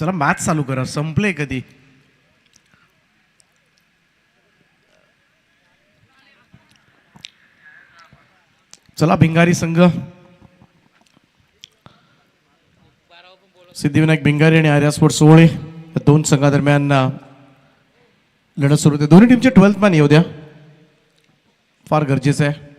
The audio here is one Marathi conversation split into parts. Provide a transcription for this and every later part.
चला मॅच चालू करा, संपले कधी. चला भिंगारी संघ, सिद्धिविनायक भिंगारी आणि आर्या स्पोर्ट्स सोहळे या दोन संघादरम्यान लढत सुरू होते. दोन्ही टीमचे 12th मॅन येऊ द्या, फार गरजेचं आहे.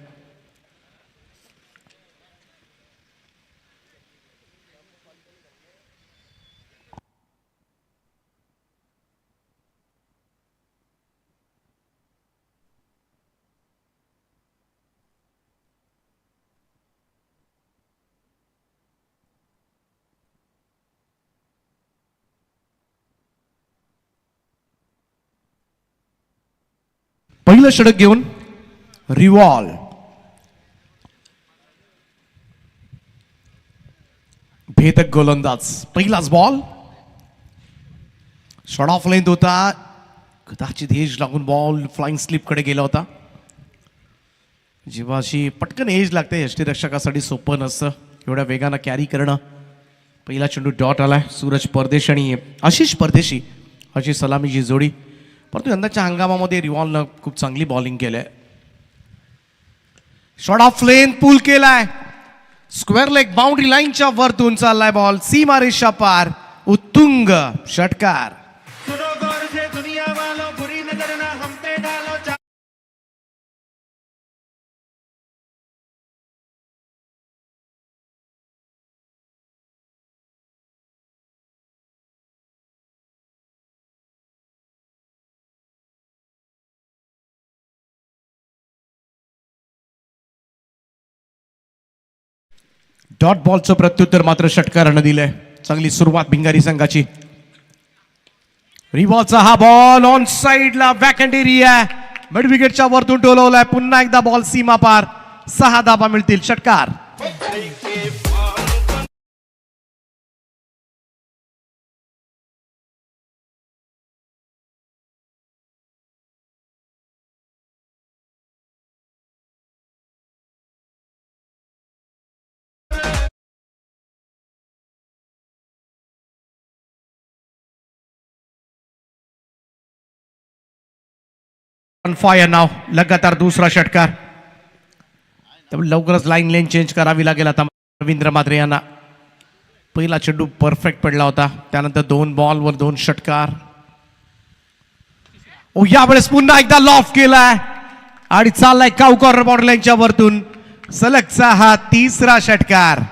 पहिलं षटक घेऊन रिवॉल, भेदक गोलंदाज. पहिलाच बॉल शॉर्ट ऑफ लेंथ होता, कदाचित एज लागून बॉल फ्लाइंग स्लिप कडे गेला होता. जेव्हा अशी पटकन एज लागते यष्टीरक्षकासाठी सोपं नसतं एवढ्या वेगानं कॅरी करणं. पहिला चेंडू डॉट आलाय. सूरज परदेशी आणि आशिष परदेशी अशी सलामीची जोडी. परंतु यंदाच्या हंगामामध्ये रिवॉलनं खूप चांगली बॉलिंग केलंय. शॉर्ट ऑफ लेंथ पूल केलाय, स्क्वेअर लेग बाउंड्री लाईनच्या वरतून चाललाय बॉल, सीमा रेषा पार, उत्तुंग षटकार. डॉट बॉलचं प्रत्युत्तर मात्र षटकारानं दिलंय. चांगली सुरुवात भिंगारी संघाची. रिवॉलचा हा बॉल ऑन साइडला वॅकंट एरिया, मिड विकेटच्या वरतून टोलवलाय. पुन्हा एकदा बॉल सीमा पार, 6 धाबा मिळतील. षटकार. ऑन फायर नाव, लगातार दुसरा षटकार. त्यामुळे लवकरच लाईन लेन चेंज करावी लागेल आता रवींद्र मात्रे यांना. पहिला चेंडू परफेक्ट पडला होता, त्यानंतर 2 बॉलवर 2 षटकार. ओ यावेळेस पुन्हा एकदा लॉफ केलाय आणि चाललाय काऊ कॉर्नर बाउंड्री लाईनच्या वरतून. सलगचा हा 3रा षटकार.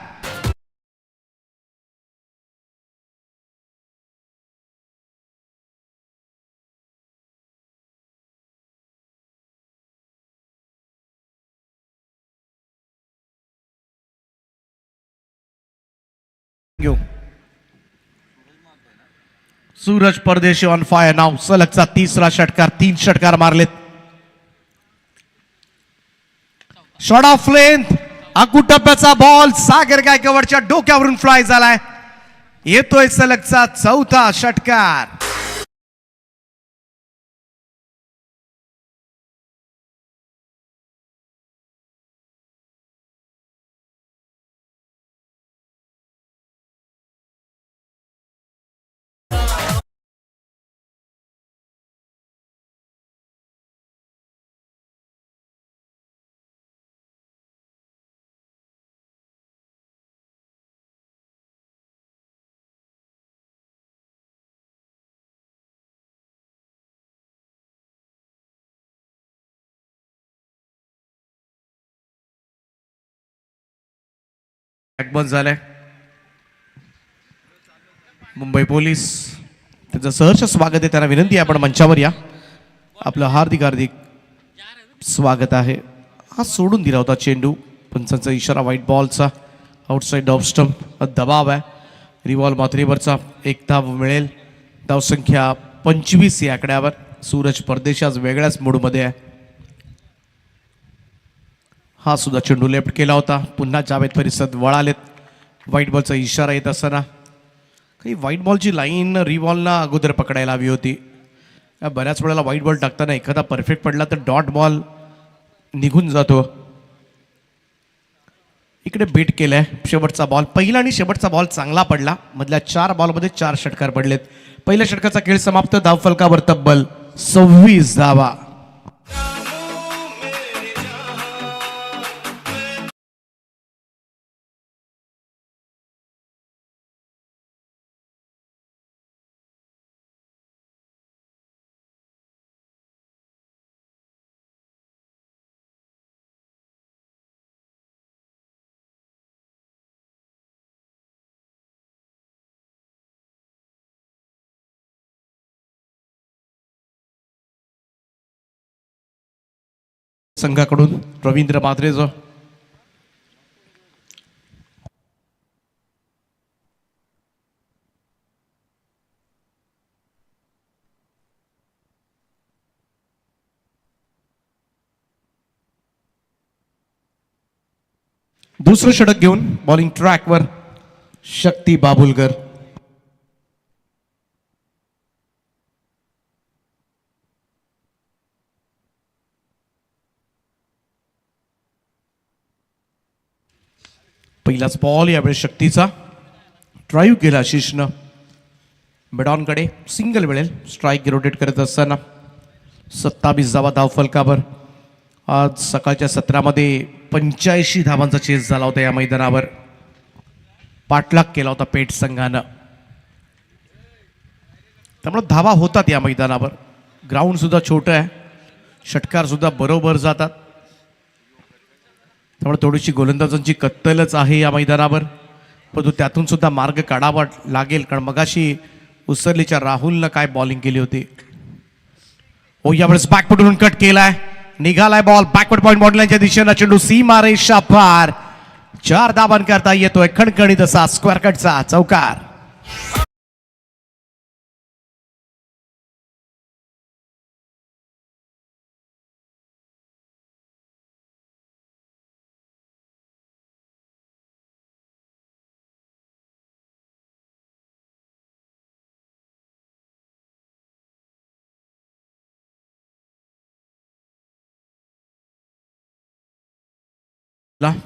सूरज परदेशी ऑन फायर नाव, सलगचा 3रा षटकार. 3 षटकार मारलेत. शॉर्ट ऑफ लेंथ, अकुटप्प्याचा बॉल सागर गायकवाडच्या डोक्यावरून फ्लाय झालाय. येतोय सलगचा 4था षटकार. बंद झालंय. मुंबई पोलीस त्यांचं सहर्ष स्वागत आहे. त्यांना विनंती आहे आपण मंचावर या. आपलं हार्दिक हार्दिक स्वागत आहे. हा सोडून दिला होता चेंडू, पंचांचा इशारा वाईट बॉलचा. आउटसाइड ऑफ स्टंप दबाव आहे. रिवॉल मात्रेवरचा 1 धाव मिळेल. धावसंख्या 25 या आकड्यावर. सूरज परदेशी आज वेगळ्याच मूडमध्ये आहे. हा सुद्धा चेंडू लेफ्ट केला होता. पुन्हा जावेद परिसर वळालेत. व्हाईट बॉलचा इशारा येत असताना काही व्हाईट बॉलची लाईन रिवॉलला अगोदर पकडायला हवी होती. बऱ्याच वेळेला व्हाईट बॉल टाकताना एखादा परफेक्ट पडला तर डॉट बॉल निघून जातो. इकडे बीट केलंय. शेवटचा बॉल, पहिला आणि शेवटचा बॉल चांगला पडला. मधल्या 4 बॉलमध्ये 4 षटकार पडलेत. पहिल्या षटकाचा खेळ समाप्त. धावफलकावर तब्बल 26 धावा. संघाकडून रवींद्र मात्रेजो. दुसरं षटक घेऊन बॉलिंग ट्रॅकवर शक्ती बाबुलकर. पहिलाच बॉल यावेळी शक्तीचा. ड्राईव्ह केला आशिषनं. मिडॉनकडे सिंगल मिळेल. स्ट्राईक रोटेट करत असताना 27 धावा धावफलकावर. आज सकाळच्या सत्रामध्ये 85 धावांचा चेस झाला होता या मैदानावर. पाठलाग केला होता पेठ संघानं. त्यामुळे धावा होतात या मैदानावर. ग्राउंड सुद्धा छोटं आहे. षटकार सुद्धा बरोबर जातात. त्यामुळे थोडीशी गोलंदाजांची कत्तलच आहे या मैदानावर. परंतु त्यातून सुद्धा मार्ग काढावा लागेल. कारण मगाशी उसरलीच्या राहुलनं काय बॉलिंग केली होती. हो, यावेळेस बॅकफुटवरून कट केलाय. निघालाय बॉल बॅकवर्ड पॉइंट बॉर्डरलाईनच्या दिशेनं. चेंडू सीमा रेषा पार. 4 धावांकरता करता येतोय खणखणीत असा स्क्वेअर कटचा चौकार.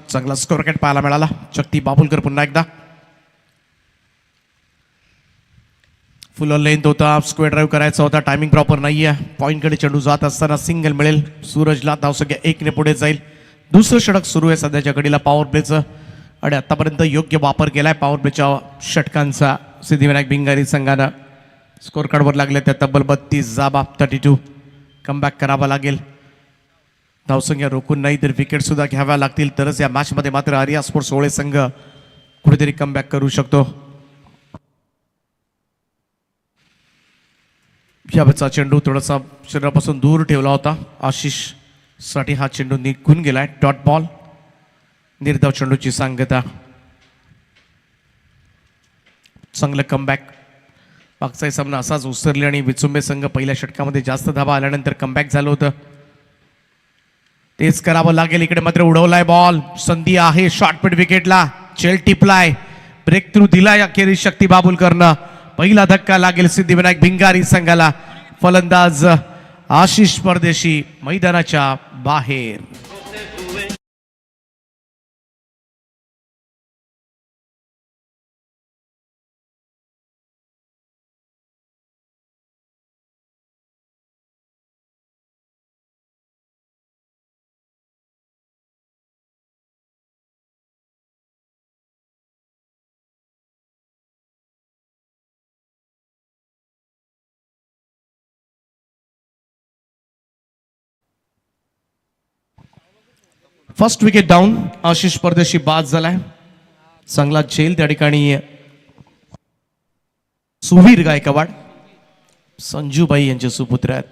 चांगला स्कोर कट पाहायला मिळाला. शक्ती बाबुलकर पुन्हा एकदा. फुल लेंथ होता. स्क्वेअर ड्राईव्ह करायचा होता. टायमिंग प्रॉपर नाहीये. पॉईंटकडे चेंडू जात असताना सिंगल मिळेल. सूरजला धावसंख्या 1 ने पुढे जाईल. दुसरं षटक सुरू आहे सध्याच्या घडीला पॉवर प्लेचं. आणि आतापर्यंत योग्य वापर केलाय पॉवर प्लेच्या षटकांचा सिद्धिविनायक भिंगारी संघानं. स्कोर कार्डवर लागले त्या तब्बल 32 धावा. 32. कमबॅक करावा लागेल. धावसंख्या रोखून नाही तर विकेट सुद्धा घ्याव्या लागतील तरच या मॅचमध्ये मात्र आर्या स्पोर्ट्स होळे संघ कुठेतरी कमबॅक करू शकतो. याचा चेंडू थोडासा शरीरापासून दूर ठेवला होता. आशिष साठी हा चेंडू निघून गेलाय. Dot ball. निर्धाव चेंडूची सांगता. चांगलं कमबॅक. मागचा सामना असाच उसरली आणि विचुंबे संघ पहिल्या षटकामध्ये जास्त धावा आल्यानंतर कमबॅक झालं होतं. तेच करावं लागेल. इकडे मात्र उडवलाय बॉल. संधी आहे शॉर्टपिट विकेटला. चेल टिपलाय. ब्रेक थ्रू दिलाय अखेरीस शक्ती बाबुलकरनं. पहिला धक्का लागेल सिद्धिविनायक भिंगारी संघाला. फलंदाज आशिष परदेशी मैदानाच्या बाहेर. First wicket down. आशिष परदेशी बाद झालाय. चांगला झेल त्या ठिकाणी सुवीर गायकवाड संजूबाई यांचे सुपुत्र आहेत.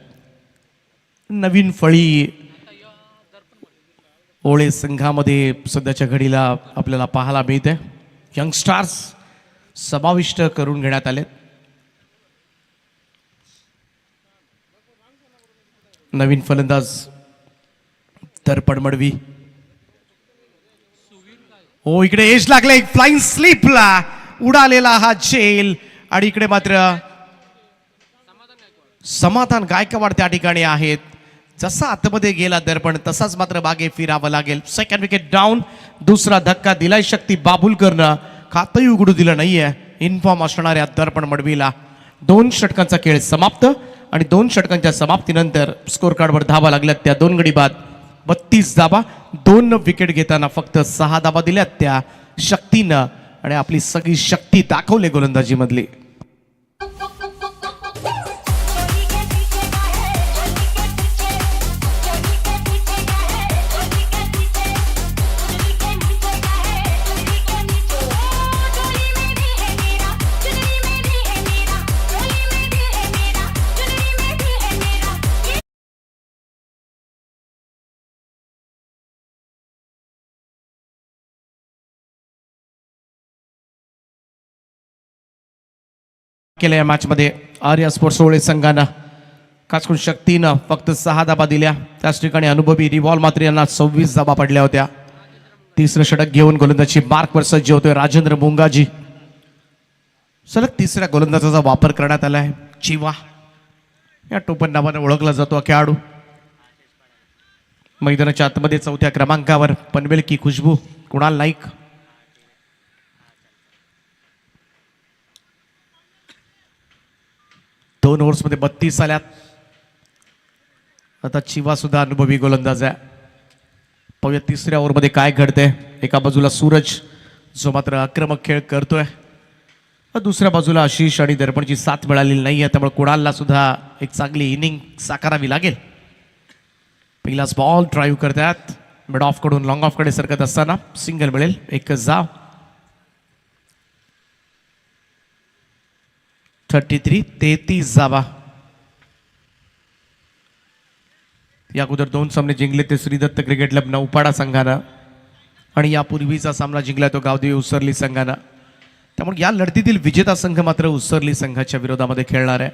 नवीन फळी होळे संघामध्ये सध्याच्या घडीला आपल्याला पाहायला मिळते. यंगस्टार्स समाविष्ट करून घेण्यात आले. नवीन फलंदाज दर्पण मडवी. हो, इकडे एज लागले. फ्लाइंग स्लीपला उडालेला हा झेल. आणि इकडे मात्र समाधान गायकवाड त्या ठिकाणी आहेत. जसा आतमध्ये गेला दर्पण तसाच मात्र मागे फिरावं लागेल. Second wicket down. दुसरा धक्का दिलाय शक्ती बाबुलकरनं. खातही उघडू दिलं नाहीये इन्फॉर्म असणाऱ्या दर्पण मडवीला. 2 षटकांचा खेळ समाप्त आणि 2 षटकांच्या समाप्तीनंतर स्कोर कार्डवर धावा लागल्यात त्या 2 गडी बाद. 32 धावा. 2 विकेट घेताना फक्त 6 धावा दिल्यात त्या शक्तीनं आणि आपली सगळी शक्ती दाखवले गोलंदाजी मधली. केल्या या मॅच मध्ये आर्या स्पोर्ट्स ओळे संघानं काचकून शक्तीनं फक्त 6 धाबा दिल्या. त्याच ठिकाणी अनुभवी रिव्हॉल्व मात्र यांना 26 धाबा पडल्या होत्या. तिसरं षटक घेऊन गोलंदाजी मार्कवर सज्ज होतोय राजेंद्र मुंगाजी. सलग तिसऱ्या गोलंदाजाचा वापर करण्यात आलाय. चिवा या टोपण नावाने ओळखला जातो खेळाडू. मैदानाच्या आतमध्ये 4थ्या क्रमांकावर पनवेल की खुशबू कुणाल नाईक. दोन ओव्हर्समध्ये 32 आल्यात. आता चिवा सुद्धा अनुभवी गोलंदाज आहे. पाहूया तिसऱ्या ओव्हरमध्ये काय घडते. एका बाजूला सूरज जो मात्र आक्रमक खेळ करतोय, दुसऱ्या बाजूला आशिष आणि दर्पणची साथ मिळालेली नाही आहे, त्यामुळे कुणालला सुद्धा एक चांगली इनिंग साकारावी लागेल. पहिलाच बॉल ड्राईव्ह करतात. मिड ऑफ कडून लॉंग ऑफ कडे सरकत असताना सिंगल मिळेल. एकच धाव. 33 धावा. या अगोदर 2 सामने जिंकले ते श्रीदत्त क्रिकेट क्लब नौपाडा संघानं आणि यापूर्वीचा सामना जिंकला तो गावदेवी उसरली संघानं. त्यामुळे या लढतीतील विजेता संघ मात्र उसरली संघाच्या विरोधामध्ये खेळणार आहे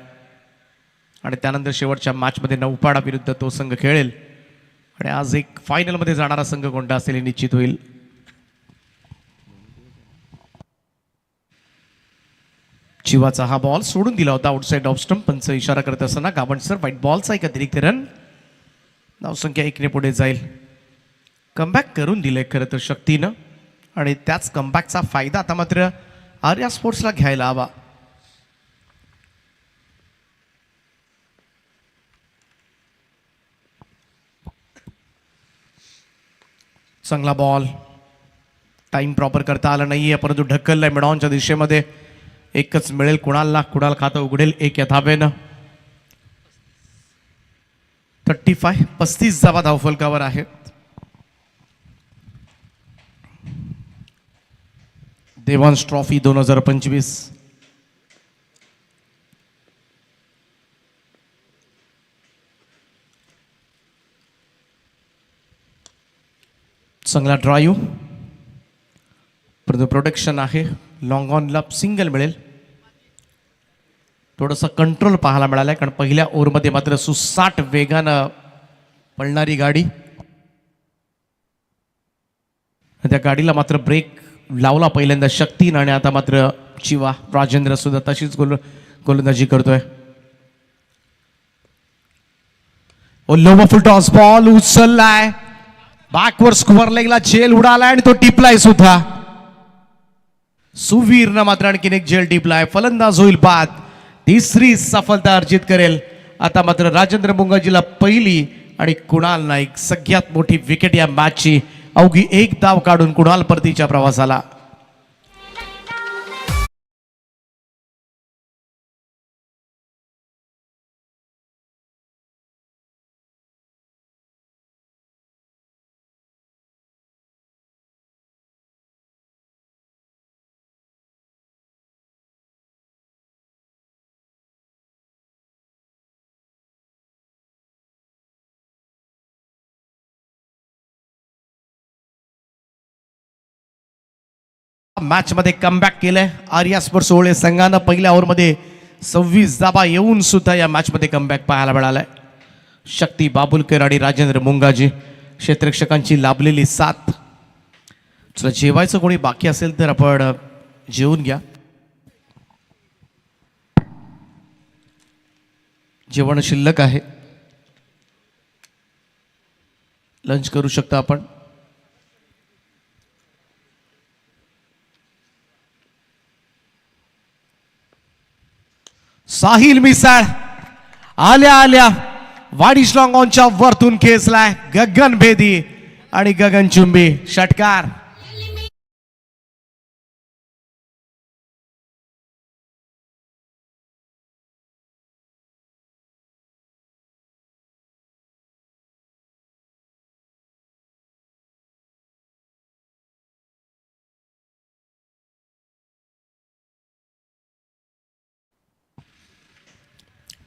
आणि त्यानंतर शेवटच्या मॅचमध्ये नौपाडा विरुद्ध तो संघ खेळेल आणि आज एक फायनलमध्ये जाणारा संघ कोणता असेल हे निश्चित होईल. चिवाचा हा बॉल सोडून दिला होता आउटसाइड ऑफ स्टंप. पंच इशारा करत असताना गावंडसर व्हाईट बॉलचा एक अतिरिक्त रन. धावसंख्या 1 ने पुढे जाईल. कमबॅक करून दिले खरं तर शक्तीनं आणि त्याच कमबॅकचा फायदा आता मात्र आर्या स्पोर्ट्सला घ्यायला हवा. चांगला बॉल. टाइम प्रॉपर करता आला नाहीये परंतु ढकललाय मिडॉनच्या दिशेमध्ये. एकच मिळेल कुणालला. कुणाल खातं उघडेल 1 या धावेनं. 35 धावा धावफलकावर आहेत. देवांश ट्रॉफी 2025. चांगला ड्राईव्ह परंतु प्रोटेक्शन आहे. लॉंग ऑनला सिंगल मिळेल. थोडंसं कंट्रोल पाहायला मिळालंय कारण पहिल्या ओव्हरमध्ये मात्र सुसाट वेगानं पळणारी गाडी. त्या गाडीला मात्र ब्रेक लावला पहिल्यांदा शक्तीनं आणि आता मात्र चिवा राजेंद्र सुद्धा तशीच गोलंदाजी करतोय. लो फुल टॉस बॉल उचललाय. बॅकवर स्क्वेअर लेगला झेल उडालाय आणि तो टिपलाय सुद्धा. सुवीरनं मात्र आणखीन एक झेल टिपलाय. फलंदाज होईल बाद. तिसरी सफलता अर्जित करेल. आता मात्र राजेंद्र मुंगाजीला पहिली आणि कुणाल नाईक सगळ्यात मोठी विकेट या मॅचची. अवघी 1 धाव काढून कुणाल परतीच्या प्रवासाला. मॅच मध्ये कमबॅक केलंय आर्या स्पोर्ट्स ओळे संघानं. पहिल्या ओव्हरमध्ये 26 धावा येऊन सुद्धा या मॅच मध्ये कमबॅक पाहायला मिळालाय. शक्ती बाबुलकर आणि राजेंद्र मुंगाजी क्षेत्ररक्षकांची लाभलेली साथ. चला जेवायचं कोणी बाकी असेल तर आपण जेवून घ्या. जेवण शिल्लक आहे. लंच करू शकता आपण. साहिल मिसाळ आल्या आल्या वाडिश लॉंगॉनच्या वरतून खेचलाय गगनभेदी आणि गगनचुंबी षटकार.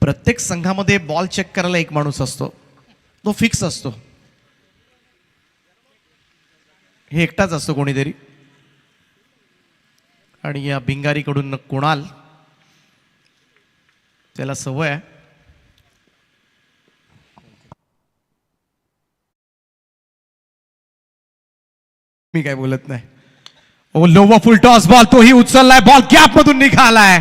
प्रत्येक संघामध्ये बॉल चेक करायला एक माणूस असतो, तो फिक्स असतो. हे एकटाच असतो कोणीतरी. आणि या भिंगारीकडून कुणाल, त्याला सवय आहे. मी काय बोलत नाही. ओ लोवा फुल टॉस बॉल, तोही उचललाय, बॉल गॅप मधून निघालाय.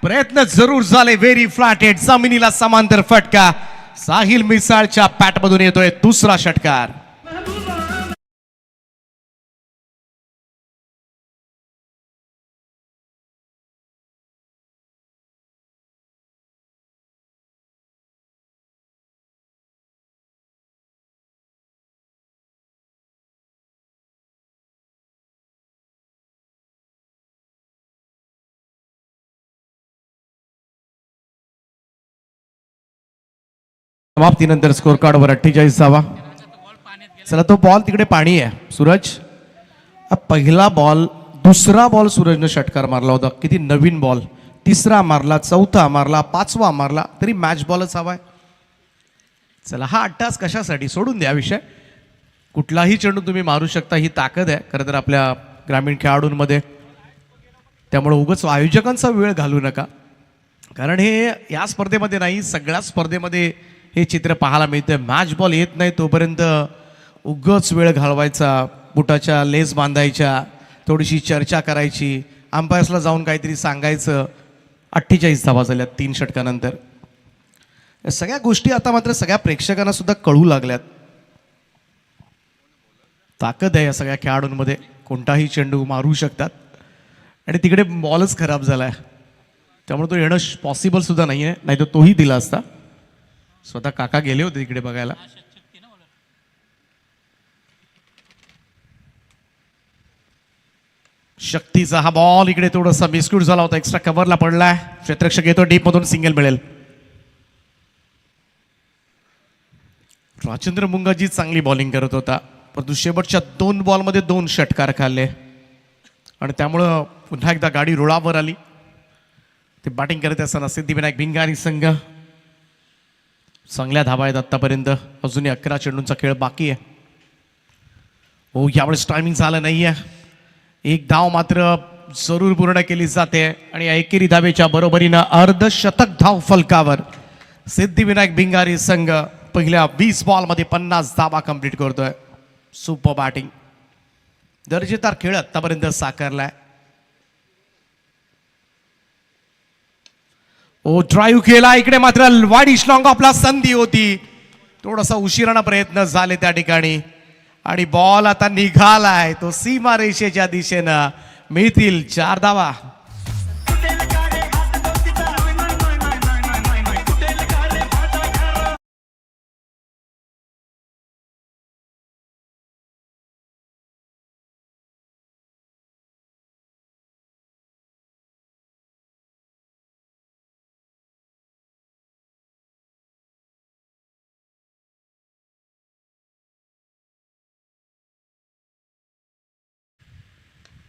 प्रयत्न जरूर झाले, व्हेरी फ्लॅटेड, जमिनीला समांतर फटका. साहिल मिसाळच्या पॅट मधून येतोय दुसरा षटकार. समाप्तीनंतर स्कोर कार्डवर 48 धावा. चला, तो बॉल तिकडे पाणी आहे. सूरज, पहिला बॉल, दुसरा बॉल सूरजनं षटकार मारला होता. किती नवीन बॉल. तिसरा मारला, चौथा मारला, पाचवा मारला, तरी मॅच बॉलच हवाय. चला, हा अट्टास कशासाठी सोडून द्या विषय. कुठलाही चेंडू तुम्ही मारू शकता, ही ताकद आहे खरं तर आपल्या ग्रामीण खेळाडूंमध्ये. त्यामुळे उगाच आयोजकांचा वेळ घालू नका, कारण हे या स्पर्धेमध्ये नाही, सगळ्या स्पर्धेमध्ये हे चित्र पाहायला मिळतं. मॅच बॉल येत नाही तोपर्यंत उगाच वेळ घालवायचा, बुटाच्या लेस बांधायच्या, थोडीशी चर्चा करायची, अंपायर्सला जाऊन काहीतरी सांगायचं. 48 धावा झाल्यात 3 षटकानंतर. या सगळ्या गोष्टी आता मात्र सगळ्या प्रेक्षकांना सुद्धा कळू लागल्यात. ताकद आहे या सगळ्या खेळाडूंमध्ये, कोणताही चेंडू मारू शकतात. आणि तिकडे बॉलच खराब झालाय, त्यामुळे तो येणं पॉसिबल सुद्धा नाही आहे, नाही तर तोही दिला असता. स्वतः काका गेले होते तिकडे बघायला. शक्तीचा हा बॉल इकडे थोडासा मिसक्यूट झाला होता, एक्स्ट्रा कव्हरला पडलाय. क्षेत्ररक्षक येतो, डीप मधून सिंगल मिळेल. राजेंद्र मुंगाजी चांगली बॉलिंग करत होता, परंतु शेवटच्या 2 बॉलमध्ये 2 षटकार खाल्ले आणि त्यामुळं पुन्हा एकदा गाडी रुळावर आली. ते बॅटिंग करत असताना सिद्धिविनायक भिंगारी संघ चांगल्या धावा आहेत आतापर्यंत. अजूनही 11 चेंडूंचा खेळ बाकी आहे. हो, यावेळेस टायमिंग झालं नाहीये. एक धाव मात्र जरूर पूर्ण केली जाते आणि एकेरी धावेच्या बरोबरीनं अर्धशतक धाव फलकावर सिद्धिविनायक भिंगारी संघ पहिल्या 20 बॉलमध्ये 50 धावा कंप्लीट करतोय. सुपर बॅटिंग, दर्जेदार खेळ आतापर्यंत साकारलाय. ओ ड्राईव्ह केला, इकडे मात्र वाडिश लॉंग आपला संधी होती, थोडासा उशिराना प्रयत्न झाले त्या ठिकाणी आणि बॉल आता निघालाय, तो सीमा रेषेच्या दिशेनं. मिळतील 4 धावा.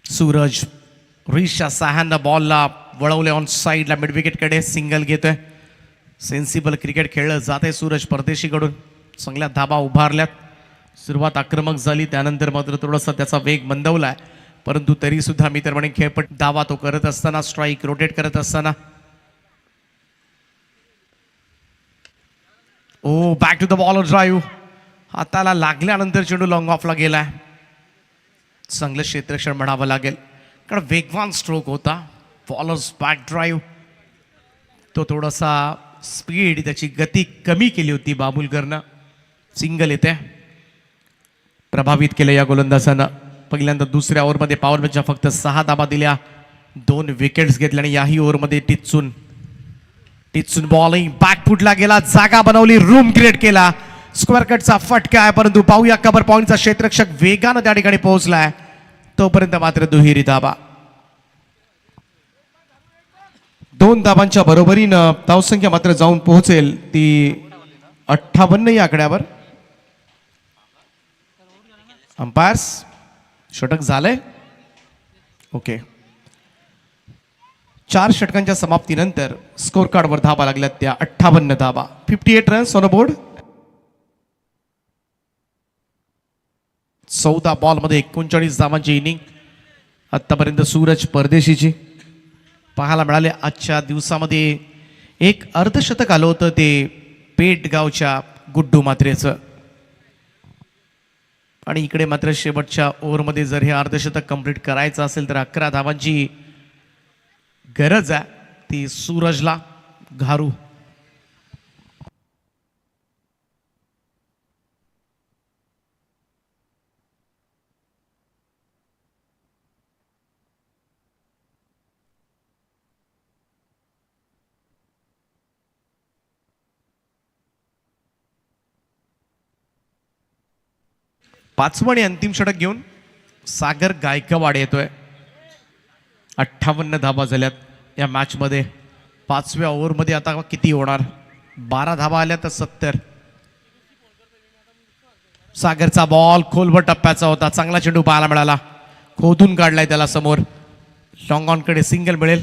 सूरज रिशा साहांना बॉलला वळवले ऑन साईडला, मिड विकेटकडे सिंगल घेतोय. सेन्सिबल क्रिकेट खेळलं जाते सूरज परदेशीकडून. चांगल्या धाबा उभारल्यात, सुरुवात आक्रमक झाली, त्यानंतर मात्र थोडासा त्याचा वेग मंदवलाय, परंतु तरी सुद्धा मी तर म्हणेन खेळपट धावा तो करत असताना, स्ट्राईक रोटेट करत असताना. Oh back to the bowler drive, हाताला लागल्यानंतर चेंडू लॉंग ऑफला गेलाय. चांगलं क्षेत्ररक्षण म्हणावं लागेल, कारण वेगवान स्ट्रोक होता. बॉलर्स बॅक ड्राईव्ह, तो थोडासा स्पीड, त्याची गती कमी केली होती बाबुलकरनं. सिंगल येते. प्रभावित केलं या गोलंदाजानं. पहिल्यांदा दुसऱ्या ओव्हरमध्ये पॉवर प्लेच्या फक्त 6 धाबा दिल्या, 2 विकेट्स घेतल्या आणि याही ओव्हरमध्ये टिच्चून बॉलिंग बॅकफुटला गेला, जागा बनवली, रूम क्रिएट केला. स्क्वेअर कटचा फटका आहे, परंतु पाहूया कव्हर पॉइंटचा क्षेत्ररक्षक वेगानं त्या ठिकाणी पोहोचलाय. तोपर्यंत मात्र दुहेरी धाबा. 2 धाबांच्या बरोबरीनं धावसंख्या मात्र जाऊन पोहोचेल ती 58 या आकड्यावर. अंपायर्स षटक झालंय. ओके, 4 षटकांच्या समाप्तीनंतर स्कोर कार्डवर धाबा लागल्यात त्या 58 धाबा. 58 रन्स ऑन अ बोर्ड. 14 बॉलमध्ये 39 धावांची इनिंग आतापर्यंत सूरज परदेशीची पाहायला मिळाले. आजच्या दिवसामध्ये एक अर्धशतक आलं होतं, ते पेटगावच्या गुड्डू मात्रेचं. आणि इकडे मात्र शेवटच्या ओव्हरमध्ये जर हे अर्धशतक कंप्लीट करायचं असेल तर 11 धावांची गरज आहे, ती सूरजला घारू. पाचवं आणि अंतिम षटक घेऊन सागर गायकवाड येतोय. 58 धाबा झाल्यात या मॅचमध्ये. 5व्या ओव्हरमध्ये आता किती होणार? 12 धाबा आल्या तर 70. सागरचा बॉल खोलवर टप्प्याचा होता, चांगला चेंडू पाहायला मिळाला, खोदून काढलाय त्याला समोर. लॉंग ऑनकडे सिंगल मिळेल,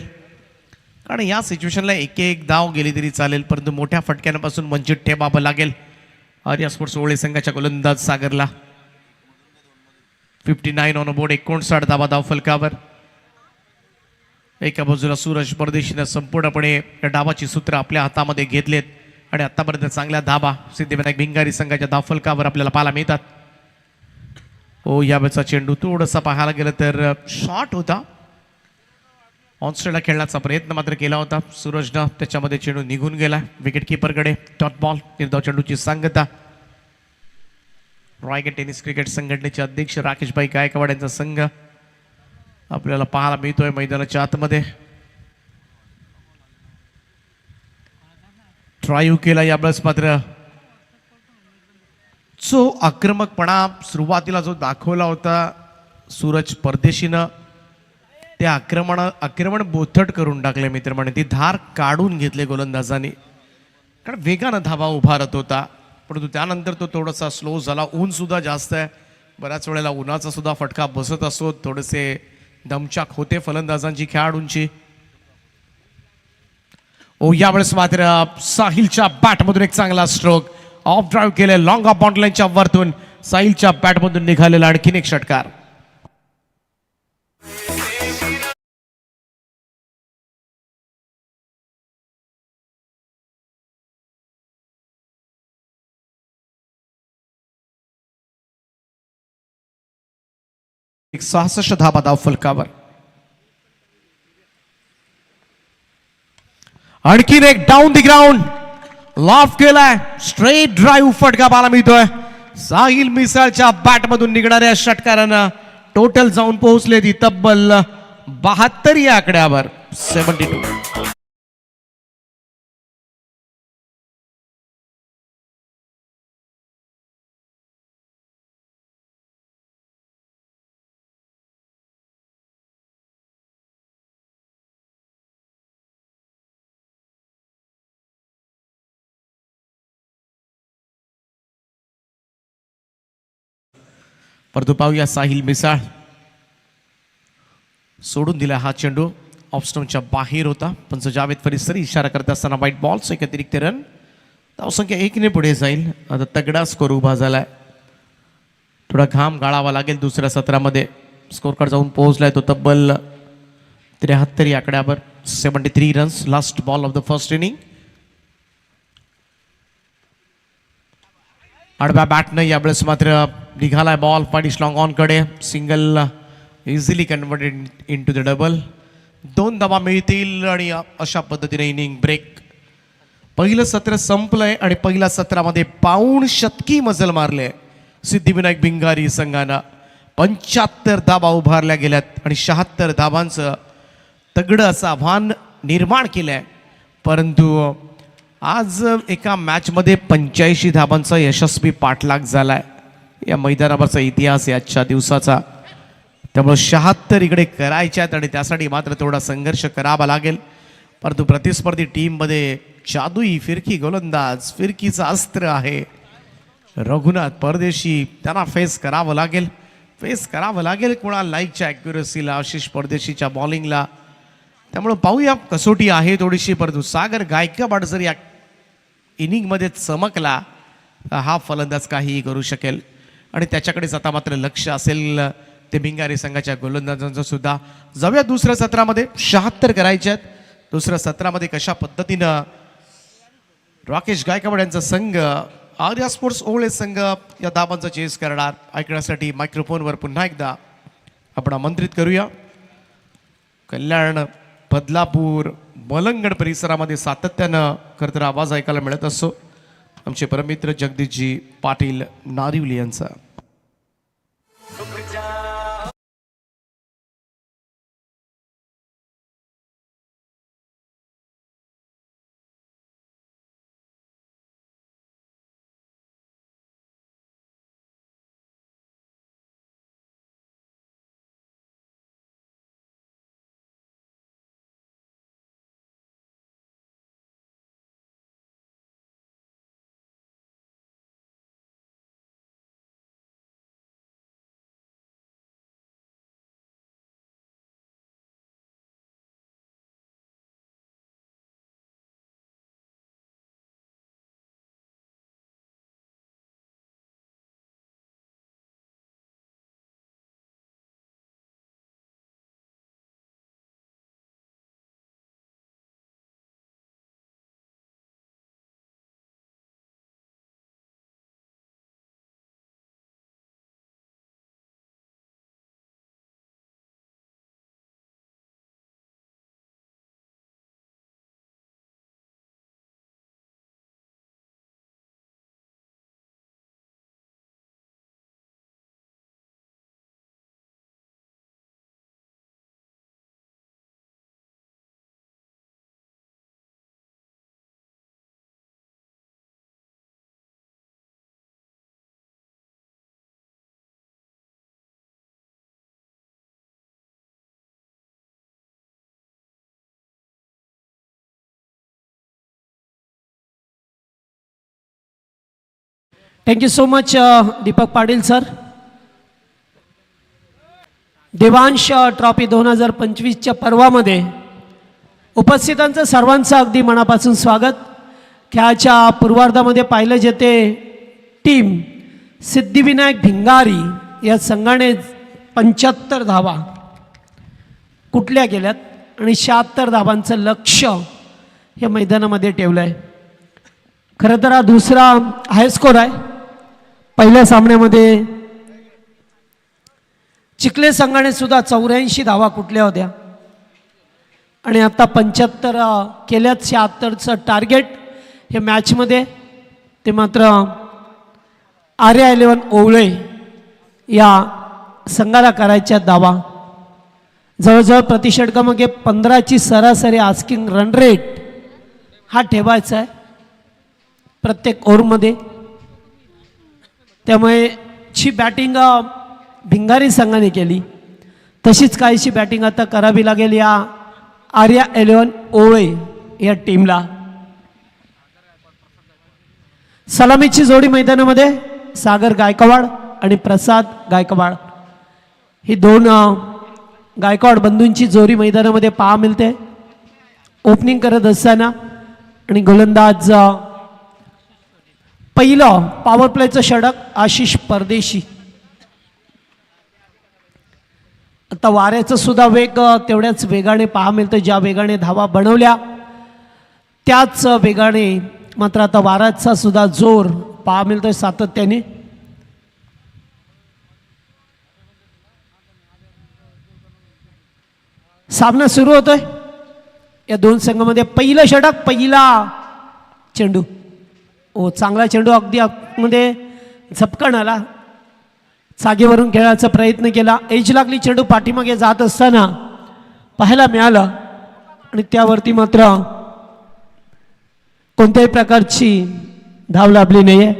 कारण या सिच्युएशनला एक धाव गेली तरी चालेल, परंतु मोठ्या फटक्यांपासून वंचित ठेवावं लागेल आर्या स्पोर्ट्स ओळे संघाच्या गोलंदाज सागरला. 59 ऑन बोर्ड. 59 धाबा धाव फलकावर. एका बाजूला सूरज परदेशीनं संपूर्णपणे या डावाची सूत्र आपल्या हातामध्ये घेतलेत आणि आतापर्यंत चांगल्या धाबा सिद्धिविनायक भिंगारी संघाच्या धावफलकावर आपल्याला पाहायला मिळतात. हो, यावेळेचा चेंडू थोडासा पाहायला गेलं तर शॉट होता. ऑनस्ट्रेला खेळण्याचा प्रयत्न मात्र केला होता सूरजनं, त्याच्यामध्ये चेंडू निघून गेला विकेट किपरकडे. Dot ball. निर्धाव चेंडूची सांगता. रायगड टेनिस क्रिकेट संघटनेचे अध्यक्ष राकेशभाई गायकवाड यांचा संघ आपल्याला पाहायला मिळतोय मैदानाच्या आतमध्ये. ट्रायू केला यावेळेस मात्र. जो आक्रमकपणा सुरुवातीला जो दाखवला होता सूरज परदेशीनं, ते आक्रमण बोथट करून टाकले मित्रमंडळी. ती धार काढून घेतले गोलंदाजांनी, कारण वेगानं धावा उभारत होता, परंतु त्यानंतर तो थोडासा स्लो झाला. ऊन सुद्धा जास्त आहे, बऱ्याच वेळेला उन्हाचा सुद्धा फटका बसत असतो. थोडेसे दमचाक होते फलंदाजांची खेळाडूंची. ओ, यावेळेस मात्र साहिलच्या बॅटमधून एक चांगला स्ट्रोक. ऑफ ड्राईव्ह केले, लॉंग ऑफ बाउंड्री लाईनच्या वरतून साहिलच्या बॅटमधून निघालेला आणखीन एक षटकार. एक 66 धाबा धाव फलकावर. आणखीन एक डाऊन द ग्राउंड लॉफ्ट केलाय, स्ट्रेट ड्राईव्ह फटका पाहायला मिळतोय. साहिल मिसाळच्या बॅटमधून निघणाऱ्या षटकारानं टोटल जाऊन पोहोचले ती तब्बल 72 या आकड्यावर. 72. परंतु पाहूया साहिल मिसाळ सोडून दिला हा चेंडू. ऑफस्टोनच्या बाहेर होता. पंच जावेद फरीद सरी इशारा करत असताना व्हाईट बॉल्स. एक अतिरिक्त रन. धावसंख्या 1 ने पुढे जाईल. आता तगडा स्कोर उभा झालाय. थोडा घाम गाळावा लागेल दुसऱ्या सत्रामध्ये. स्कोर कार्ड जाऊन पोहोचलाय तो तब्बल 73 या आकड्यावर. 73 runs. Last ball of the first inning. आडव्या बॅटनं यावेळेस मात्र निघालाय बॉल. पाणीश लॉंग ऑन कडे. Single easily converted into the double. 2 धावा मिळतील आणि अशा पद्धतीने इनिंग ब्रेक. पहिलं सत्र संपलंय आणि पहिल्या सत्रामध्ये पाऊण शतकी मजल मारले सिद्धिविनायक भिंगारी संघानं 75 धावा उभारल्या गेल्यात आणि 76 धावांचं तगडं असं आव्हान निर्माण केलं आहे. परंतु आज एका मॅचमध्ये 85 धावांचा यशस्वी पाठलाग झाला आहे. या मैदानावरचा इतिहास आहे आजच्या दिवसाचा. त्यामुळे 76 इकडे करायच्या आहेत आणि त्यासाठी मात्र थोडा संघर्ष करावा लागेल. परंतु प्रतिस्पर्धी टीममध्ये जादुई फिरकी गोलंदाज, फिरकीचं अस्त्र आहे रघुनाथ परदेशी. त्यांना फेस करावं लागेल कुणाल नाईकच्या ॲक्युरसीला, आशिष परदेशीच्या बॉलिंगला. त्यामुळं पाहूया, कसोटी आहे थोडीशी. परंतु सागर गायकवाड जर या इनिंगमध्ये चमकला तर हा फलंदाज काहीही करू शकेल आणि त्याच्याकडेच आता मात्र लक्ष असेल ते भिंगारी संघाच्या गोलंदाजांचं सुद्धा. जाऊया दुसऱ्या सत्रामध्ये. 76 करायचे आहेत. दुसऱ्या सत्रामध्ये कशा पद्धतीनं राकेश गायकवाड यांचा संघ आर्या स्पोर्ट्स ओवळे संघ या धावांचा चेस करणार, ऐकण्यासाठी मायक्रोफोनवर पुन्हा एकदा आपण आमंत्रित करूया. कल्याण, बदलापूर, मलंगड परिसरामध्ये सातत्यानं खरं तर आवाज ऐकायला मिळत असतो आमचे परमित्र जगदीशजी पाटील नारिवली यांचा. Thank you so much Deepak Patil sir. Devansh trophy 2025च्या पर्वामध्ये उपस्थितांचं सर्वांचं अगदी मनापासून स्वागत. खेळाच्या पूर्वार्धामध्ये पाहिलं जेते टीम सिद्धिविनायक भिंगारी या संघाने 75 धावा कुठल्या गेल्यात आणि 76 धावांचं लक्ष या मैदानामध्ये ठेवलं आहे. खरं तर हा दुसरा हाय स्कोर आहे. पहिल्या सामन्यामध्ये चिखले संघाने सुद्धा 84 धावा कुठल्या होत्या आणि आता 75 केल्यात. 76चं टार्गेट हे मॅचमध्ये ते मात्र आर्या 11 ओवळे या संघाला करायच्या धावा. जवळजवळ प्रतिषटकामागे 15ची सरासरी आस्किंग रन रेट हा ठेवायचा आहे प्रत्येक ओव्हरमध्ये. त्यामुळे ची बॅटिंग भिंगारी संघाने केली तशीच काहीशी बॅटिंग आता करावी लागेल या आर्या 11 ओवळे या टीमला. सलामीची जोडी मैदानामध्ये सागर गायकवाड आणि प्रसाद गायकवाड ही दोन गायकवाड बंधूंची जोडी मैदानामध्ये पाहा मिळते ओपनिंग करत असताना. आणि गोलंदाज पहिलं पॉवर प्लेचं षटक आशिष परदेशी. आता वाऱ्याचं सुद्धा वेग तेवढ्याच वेगाने पाहा मिळतं. ज्या वेगाने धावा बनवल्या त्याच वेगाने मात्र आता वाऱ्याचा सुद्धा जोर पाहा मिळतोय सातत्याने. सामना सुरू होतोय या दोन संघामध्ये. पहिलं षटक, पहिला चेंडू. ओ चांगला चेंडू अगदी मध्ये झपकण आला जागेवरून खेळायचा प्रयत्न केला, एज लागली, चेंडू पाठीमागे जात असताना पाहायला मिळालं आणि त्यावरती मात्र कोणत्याही प्रकारची धाव लाभली नाहीये.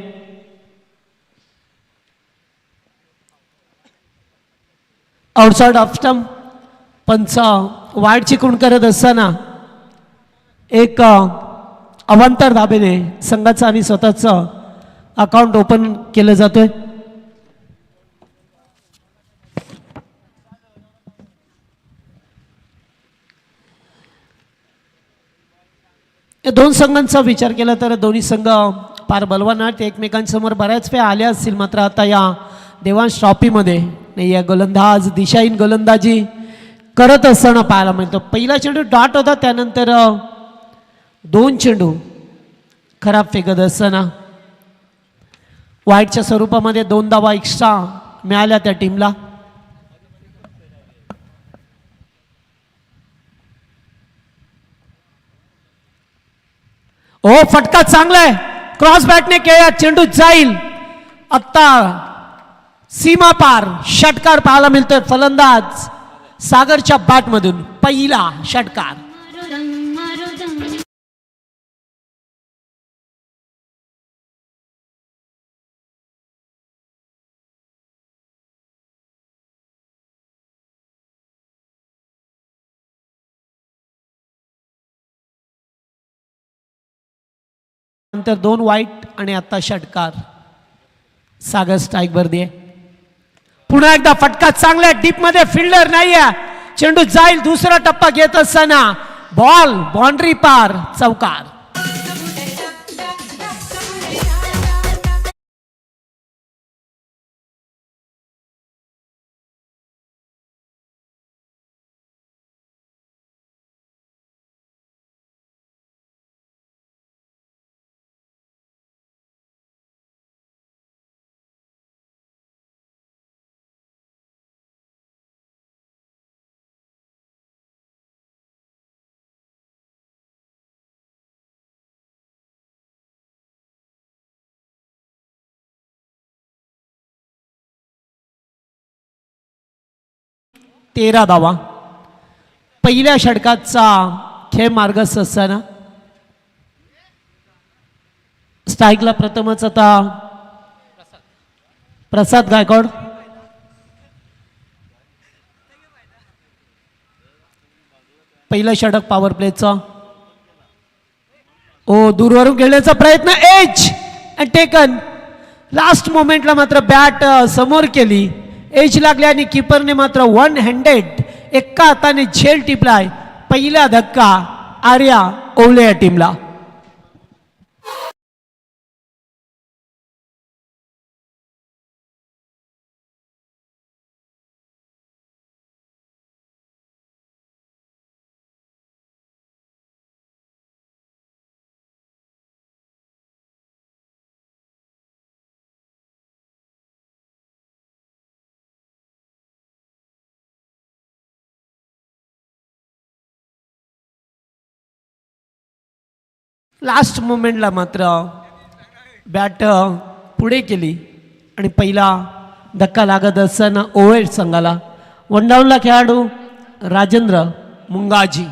Outside off stump. पंच वाईड चिकून करत असताना एक अवांतर धाबेने संघाचं आणि स्वतःचं अकाउंट ओपन केलं जातोय. या दोन संघांचा विचार केला तर दोन्ही संघ फार बलवान आहेत, एकमेकांसमोर बऱ्याच वेळा आल्या असतील, मात्र आता या देवांश ट्रॉफीमध्ये नाही या गोलंदाज दिशाहीन गोलंदाजी करत असताना पाहायला मिळतं. पहिला चेंडू डॉट होता, त्यानंतर दोन चेंडू खराब फेकत असताना वाईटच्या स्वरूपामध्ये 2 धावा एक्स्ट्रा मिळाल्या त्या टीमला. ओ फटका चांगला आहे, क्रॉस बॅटने केला, चेंडू जाईल आत्ता सीमा पार. षटकार पाहायला मिळतोय फलंदाज सागरच्या बॅटमधून, पहिला षटकार. नंतर 2 वाईट आणि आता षटकार. सागर स्ट्राईक वर दे. पुन्हा एकदा फटका चांगला डीप मध्ये, फिल्डर नाहीये, चेंडू जाईल. दुसरा टप्पा घेत असताना बॉल बाउंड्री पार, चौकार. तेरा धावा. पहिल्या षटकाचा खेळ मार्गस्थ असताना स्ट्राईकला प्रथमच आता प्रसाद गायकवाड. पहिलं षटक पॉवर प्लेचा. ओ दूरवरून खेळण्याचा प्रयत्न, एज अँड टेकन. लास्ट मोमेंटला मात्र बॅट समोर केली, एज लागली आणि कीपरने मात्र 1 हँडेड एका हाताने झेल टिपलाय. पहिला धक्का आर्या ओवले या टीमला. लास्ट मोमेंटला मात्र बॅट पुढे केली आणि पहिला धक्का लागत असताना ओवेळ संघाला. 1 डाऊनला खेळाडू राजेंद्र मुंगाजी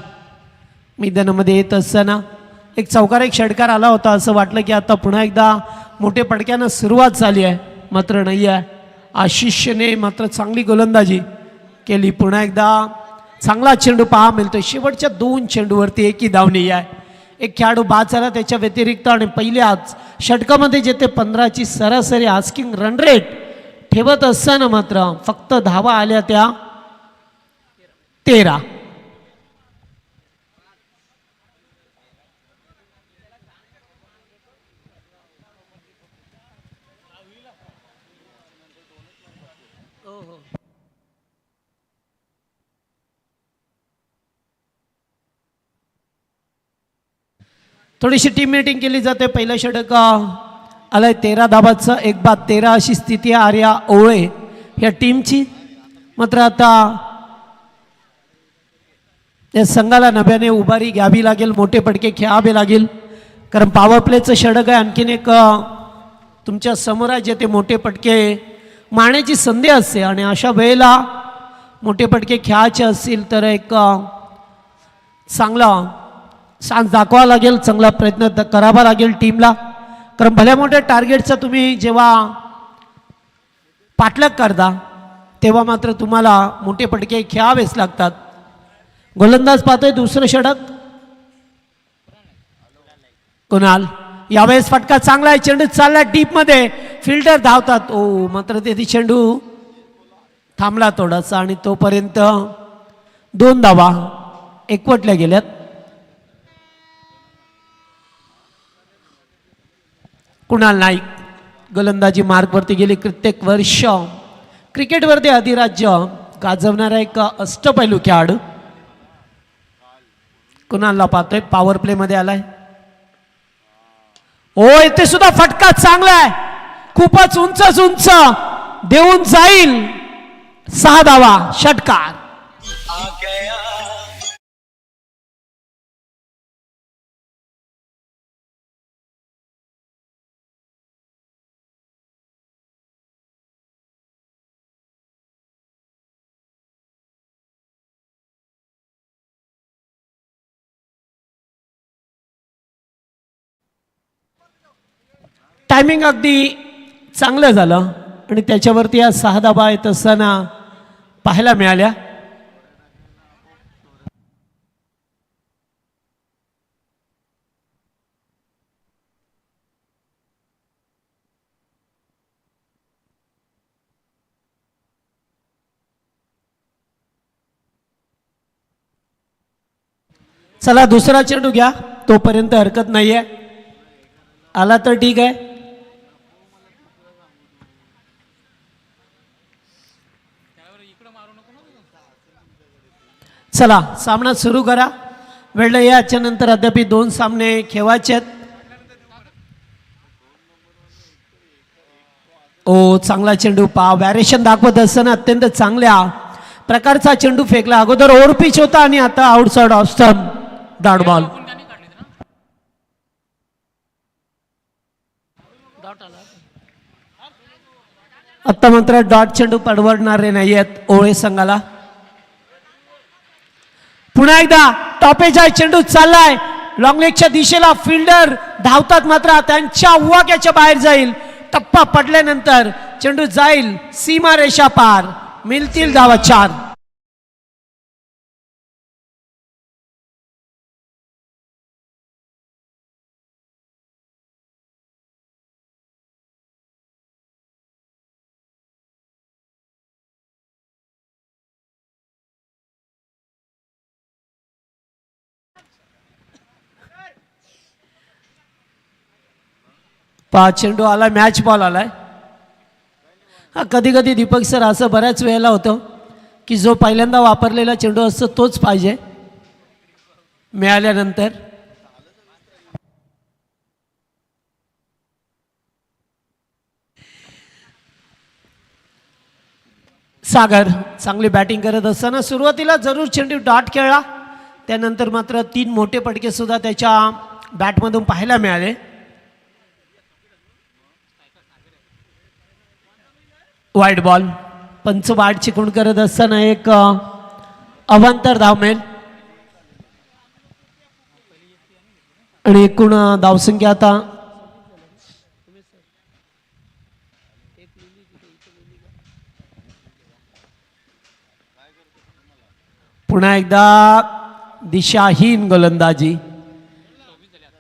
मैदानामध्ये येत असताना एक चौकार, एक षटकार आला होता. असं वाटलं की आता पुन्हा एकदा मोठे पडक्यानं सुरुवात झाली आहे, मात्र नाही आहे. आशिषने मात्र चांगली गोलंदाजी केली. पुन्हा एकदा चांगला चेंडू पाहा मिळतोय. शेवटच्या 2 चेंडूवरती एकही धाव नाही आहे. एक खेळाडू बाद झाला त्याच्या व्यतिरिक्त आणि पहिल्याच षटकामध्ये जेथे 15ची सरासरी आस्किंग रन रेट ठेवत असताना मात्र फक्त धावा आल्या त्या 13. थोडीशी टीम मीटिंग केली जाते. पहिलं षटक आलाय 13 धाबाचं, 1-13 अशी स्थिती आहे आर्या ओवळे या टीमची. मात्र आता या संघाला नव्याने उभारी घ्यावी लागेल, मोठे पडके खेळावे लागेल, कारण पॉवर प्लेचं षटक आहे. आणखीन एक तुमच्या समोर आहे जे ते मोठे पटके मारण्याची संधी असते आणि अशा वेळेला मोठे फटके खेळायचे असतील तर एक चांगला चान्स दाखवावा लागेल, चांगला प्रयत्न करावा लागेल टीमला. कारण भल्या मोठ्या टार्गेटचा तुम्ही जेव्हा पाठलाग करता तेव्हा मात्र तुम्हाला मोठे फटके खेळावेच लागतात. गोलंदाज पाहतोय दुसरं षटक कुणाल. यावेळेस फटका चांगला आहे, चेंडू चालला डीपमध्ये, फिल्डर धावतात. ओ मात्र ते चेंडू थांबला थोडासा आणि तोपर्यंत 2 धावा एकवटल्या गेल्यात. कुणाल नाईक गोलंदाजी मार्गवरती गेली. कित्येक वर्ष क्रिकेटवरती अधिराज्य गाजवणारा एक अष्टपैलू खेळाडू. कुणालला पाहतोय, पॉवर प्ले मध्ये आलाय. ओ इथे सुद्धा फटका चांगला आहे, खूपच उंच उंच देऊन जाईल. 6 धावा षटकार. टायमिंग अगदी चांगलं झालं आणि त्याच्यावरती या 6 धावा येत असताना पाहायला मिळाल्या. चला दुसरा चेंडू घ्या, तोपर्यंत हरकत नाहीये. आला तर ठीक आहे. चला सामना सुरू करा. वेळ याच्या नंतर अद्याप 2 सामने खेळायचे आहेत. ओ चांगला चेंडू पा व्हॅरिएशन दाखवत असताना अत्यंत चांगल्या प्रकारचा चेंडू फेकला. अगोदर ओव्हर पिच होता आणि आता outside off stump dot ball. आता मात्र डॉट चेंडू परवडणारे नाही आहेत ओळे संघाला. पुन्हा एकदा टॉपेज आहे, चेंडू चाललाय लॉंग लेगच्या दिशेला. फिल्डर धावतात मात्र त्यांच्या उवाक्याच्या बाहेर जाईल. टप्पा पडल्यानंतर चेंडू जाईल सीमा रेषा पार. मिळतील धावा 4. चेंडू आला, मॅच बॉल आलाय. हा कधी कधी दीपक सर असं बऱ्याच वेळेला होतं की जो पहिल्यांदा वापरलेला चेंडू असतो तोच पाहिजे मिळाल्यानंतर. सागर चांगली बॅटिंग करत असताना सुरुवातीला जरूर चेंडू डॉट खेळला, त्यानंतर मात्र 3 मोठे फटके सुद्धा त्याच्या बॅटमधून पाहायला मिळाले. वाईट बॉल. पंच वाट चिकून करत असताना एक अवांतर धाव मिळेल आणि एकूण धावसंख्या आता पुन्हा एकदा दिशाहीन गोलंदाजी.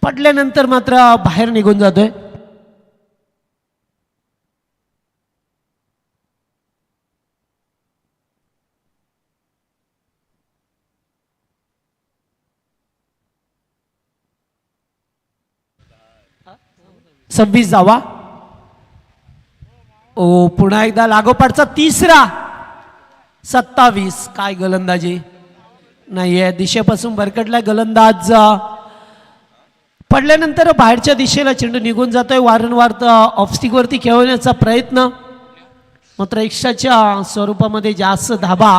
पडल्यानंतर मात्र बाहेर निघून जातोय. सव्वीस धावा. ओ पुन्हा एकदा लागोपाठचा तिसरा. 27. काय गोलंदाजी नाहीये, दिशेपासून भरकटला गोलंदाज. पडल्यानंतर बाहेरच्या दिशेला चेंडू निघून जातोय. वारंवार ऑफस्टिक वरती खेळवण्याचा प्रयत्न, मात्र एक्स्ट्राच्या स्वरूपामध्ये जास्त धाबा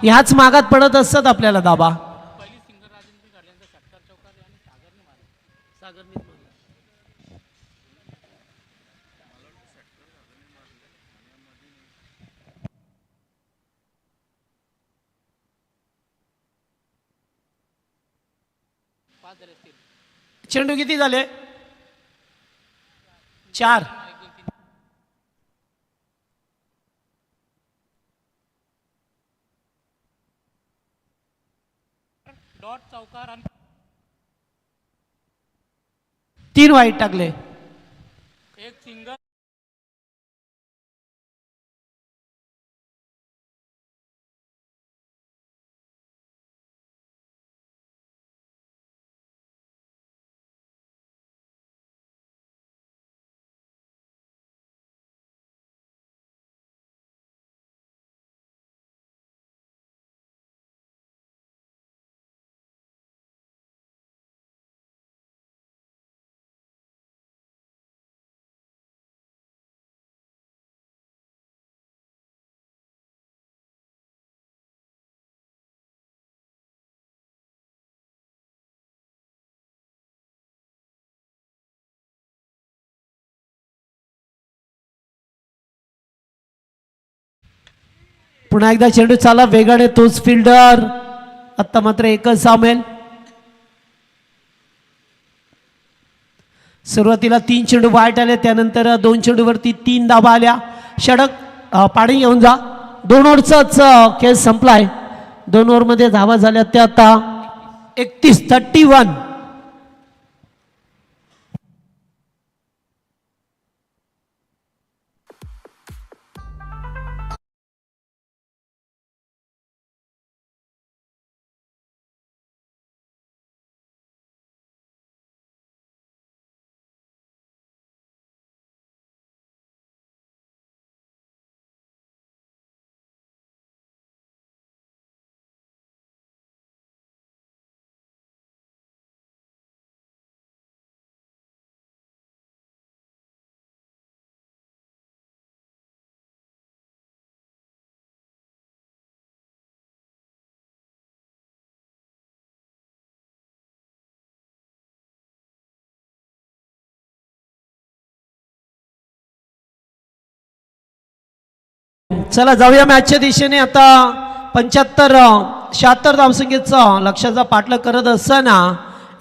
ह्याच मागात पडत असतात आपल्याला धाबा. चेंडू किती झाले? 4. डॉट चौकार आणि 3 वाईट टाकले. एक सिंगल. पुन्हा एकदा चेंडू चाला वेगाने, तोच फिल्डर. आता मात्र एकच सामेल. सुरुवातीला 3 चेंडू वाईट आले, त्यानंतर 2 चेंडूवरती 3 धाबा आल्या. षटक. पाणी घेऊन जा. 2 ओव्हरचाच खेळ संपलाय. 2 ओव्हरमध्ये धावा झाल्या त्या आता 31. चला जाऊया मॅचच्या दिशेने. आता 76 धावसंख्येचा लक्षाचा पाठलाग करत असताना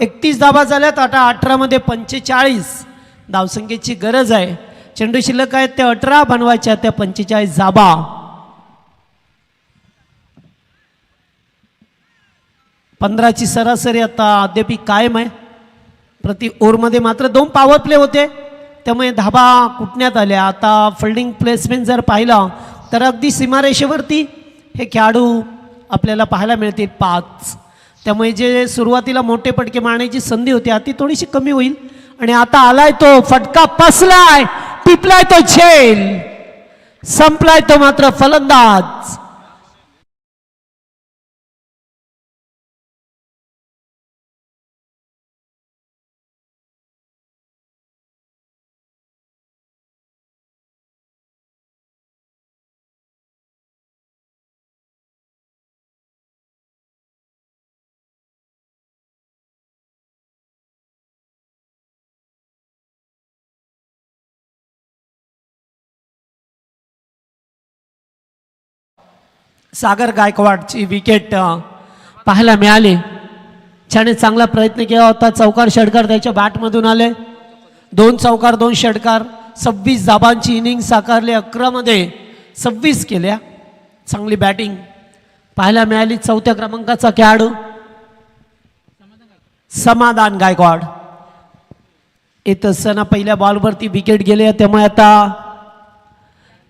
31 धाबा झाल्यात. आता 18 मध्ये 45 धावसंख्येची गरज आहे. चेंडू शिल्लक आहेत त्या 18 बनवायच्या, त्या 45 धाबा. पंधराची सरासरी आता अद्याप कायम आहे. प्रति ओव्हरमध्ये मात्र 2 पॉवर प्ले होते, त्यामुळे धाबा कुटण्यात आल्या. आता फिल्डिंग प्लेसमेंट जर पाहिलं तर अगदी सीमारेषेवरती हे खेळाडू आपल्याला पाहायला मिळतील 5. त्यामुळे जे सुरुवातीला मोठे फटके मारण्याची संधी होती ती थोडीशी कमी होईल. आणि आता आलाय तो फटका, पसलाय, टिपलाय तो झेल, संपलाय तो मात्र फलंदाज. सागर गायकवाडची विकेट पाहायला मिळाली. त्याने चांगला प्रयत्न केला होता. चौकार षटकार त्याच्या बॅटमधून आले. 2 चौकार 2 षटकार, 26 धाबांची इनिंग साकारली. 11 मध्ये 26 केल्या. चांगली बॅटिंग पाहायला मिळाली. 4थ्या क्रमांकाचा खेळाडू समाधान गायकवाड. येत असताना पहिल्या बॉलवरती विकेट गेले, त्यामुळे आता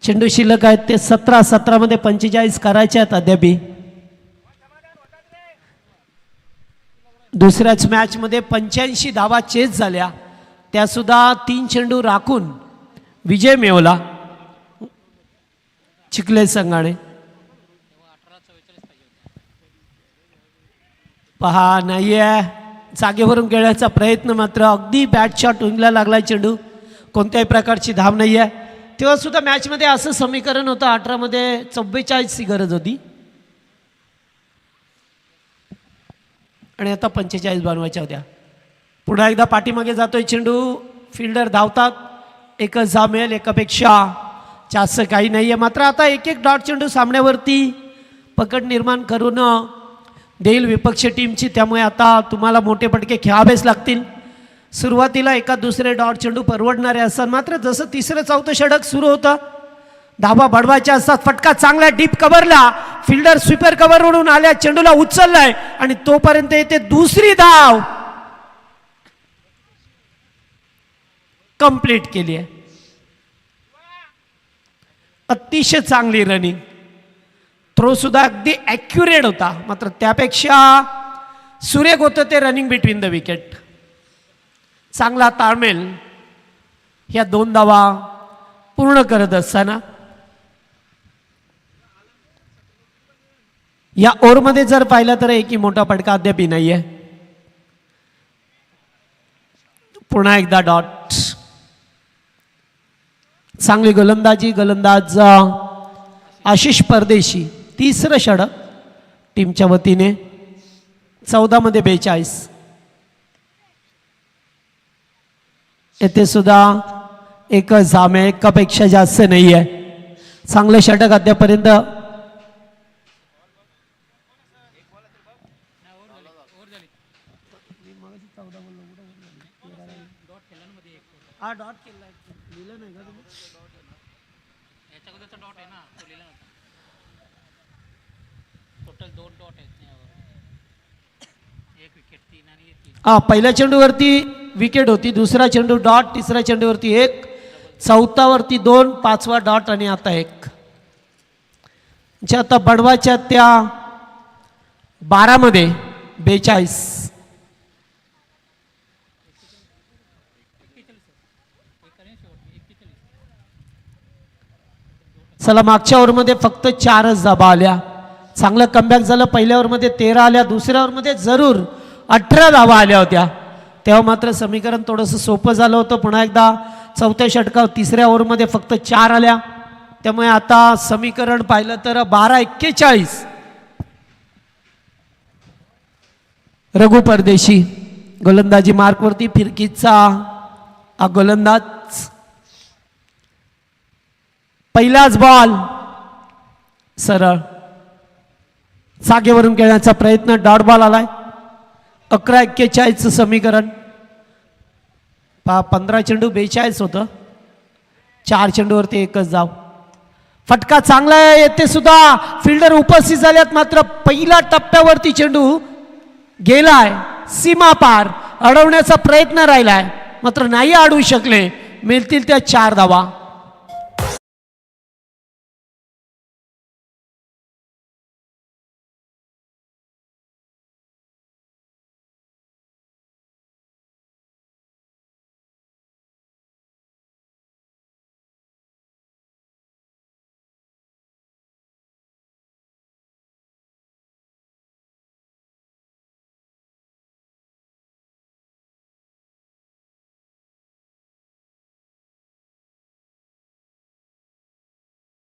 चेंडू शिल्लक आहेत ते 17 मध्ये 45 करायचे आहेत अद्याप. दुसऱ्याच मॅच मध्ये 85 धावा चेस झाल्या, त्या सुद्धा 3 चेंडू राखून विजय मिळवला चिखले संघाने. पहा नाहीये, जागेवरून खेळण्याचा प्रयत्न, मात्र अगदी बॅट शॉट विंगला लागला चेंडू. कोणत्याही प्रकारची धाव नाही आहे. तेव्हा सुद्धा मॅचमध्ये असं समीकरण होतं. 18 मध्ये 44ची गरज होती आणि आता 45 बनवायच्या होत्या. पुन्हा एकदा पाठीमागे जातोय चेंडू. फिल्डर धावतात. एकच धाव मिळेल, एकापेक्षा जास्त काही नाही आहे. मात्र आता एक डॉट चेंडू सामन्यावरती पकड निर्माण करून देईल विपक्ष टीमची, त्यामुळे आता तुम्हाला मोठे पटके खेळावेच लागतील. सुरुवातीला एका दुसरे डॉट चेंडू परवडणारे असतात, मात्र जसं तिसरं चौथं षटक सुरू होतं धाबा बडवायच्या असतात. फटका चांगला डीप कव्हरला, फिल्डर स्वीपर कव्हरवरून आल्या, चेंडूला उचललाय आणि तोपर्यंत येते दुसरी धाव, कंप्लीट केली आहे. अतिशय चांगली रनिंग, थ्रो सुद्धा अगदी ॲक्युरेट होता, मात्र त्यापेक्षा सुरेख होतं ते रनिंग बिटवीन द विकेट. चांगला ताळमेळ ह्या 2 धावा पूर्ण करत असताना या ओव्हरमध्ये जर पाहिलं तर एकही मोठा फटका अद्यापही नाही आहे. पुन्हा एकदा डॉट. चांगली गोलंदाजी, गोलंदाज आशिष परदेशी. तिसरं षटक टीमच्या वतीने. 14 मध्ये 42. येथे सुद्धा एकच धाम आहे, एकापेक्षा जास्त नाही आहे. चांगलं षटक अद्यापर्यंत. डॉट केला लिहिलं नाही का तुम्ही? याच्याकडे डॉट आहे ना, तो लिहिला नव्हता. टोटल 2 डॉट आहेत यावर. 1 विकेट 3 आणि 3. पहिल्या चेंडूवरती विकेट होती, दुसरा चेंडू डॉट, तिसऱ्या चेंडूवरती 1, चौथावरती 2, 5वा डॉट आणि आता 1. जे आता बडवाच्या त्या 12 मध्ये 42. चला, मागच्या ओव्हरमध्ये फक्त 4च धाबा आल्या. चांगलं कमबॅक झालं. पहिल्या ओव्हरमध्ये 13 आल्या, दुसऱ्या ओव्हरमध्ये जरूर 18 धाबा आल्या होत्या. तेव्हा मात्र समीकरण थोडंसं सोपं झालं होतं. पुन्हा एकदा चौथ्या षटकावर तिसऱ्या ओव्हरमध्ये फक्त 4 आल्या, त्यामुळे आता समीकरण पाहिलं तर 12-41. रघु परदेशी गोलंदाजी मार्कवरती. फिरकीचा हा गोलंदाज. पहिलाच बॉल सरळ जागेवरून खेळण्याचा प्रयत्न. डॉट बॉल आलाय. 11-41 समीकरण. 15 चेंडू 42 होतं. 4 चेंडूवरती एकच धाव. फटका चांगला आहे, येथे सुद्धा फिल्डर उपस्थित झाल्यात, मात्र पहिल्या टप्प्यावरती चेंडू गेलाय सीमा पार. अडवण्याचा प्रयत्न राहिलाय, मात्र नाही अडवू शकले. मिळतील त्या 4 धावा.